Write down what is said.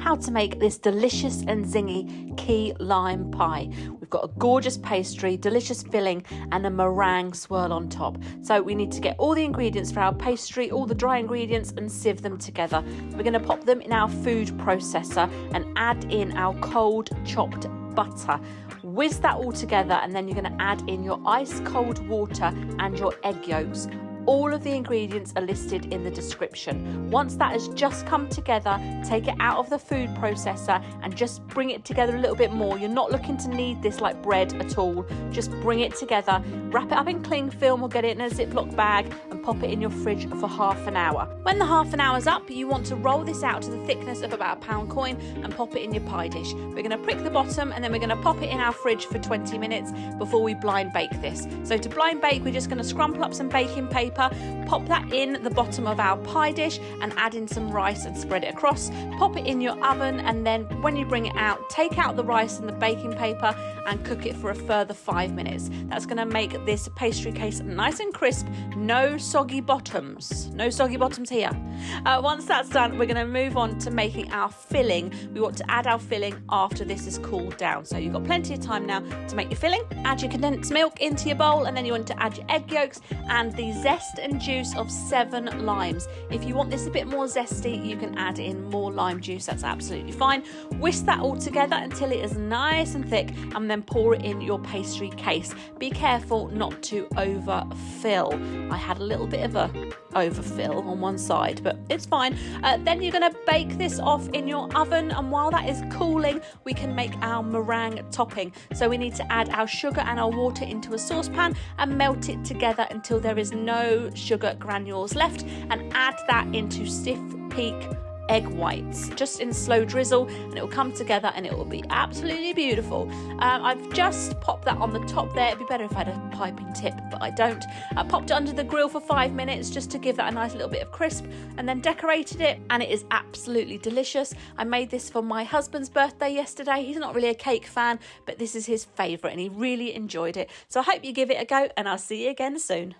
how to make this delicious and zingy key lime pie. We've got a gorgeous pastry, delicious filling and a meringue swirl on top. So we need to get all the ingredients for our pastry, all the dry ingredients, and sieve them together. We're going to pop them in our food processor and add in our cold chopped butter. Whiz that all together, and then you're going to add in your ice cold water and your egg yolks. All of the ingredients are listed in the description. Once that has just come together, take it out of the food processor and just bring it together a little bit more. You're not looking to knead this like bread at all. Just bring it together, wrap it up in cling film or get it in a Ziploc bag and pop it in your fridge for half an hour. When the half an hour's up, you want to roll this out to the thickness of about a pound coin and pop it in your pie dish. We're going to prick the bottom and then we're going to pop it in our fridge for 20 minutes before we blind bake this. So to blind bake, we're just going to scrumple up some baking paper, pop that in the bottom of our pie dish and add in some rice and spread it across. Pop it in your oven, and then when you bring it out, take out the rice and the baking paper and cook it for a further 5 minutes. That's going to make this pastry case nice and crisp. No soggy bottoms. No soggy bottoms here. Once that's done, we're going to move on to making our filling. We want to add our filling after this is cooled down. So you've got plenty of time now to make your filling. Add your condensed milk into your bowl, and then you want to add your egg yolks and the zest and juice of 7 limes. If you want this a bit more zesty, you can add in more lime juice. That's absolutely fine. Whisk that all together until it is nice and thick, and then pour it in your pastry case. Be careful not to overfill. I had a little bit of a overfill on one side, but it's fine. Then you're going to bake this off in your oven, and while that is cooling, we can make our meringue topping. So we need to add our sugar and our water into a saucepan and melt it together until there is no sugar granules left, and add that into stiff peak egg whites just in slow drizzle, and it will come together and it will be absolutely beautiful. I've just popped that on the top there. It'd be better if I had a piping tip, but I don't. I popped it under the grill for 5 minutes just to give that a nice little bit of crisp, and then decorated it, and it is absolutely delicious. I made this for my husband's birthday yesterday. He's not really a cake fan, but this is his favourite and he really enjoyed it. So I hope you give it a go, and I'll see you again soon.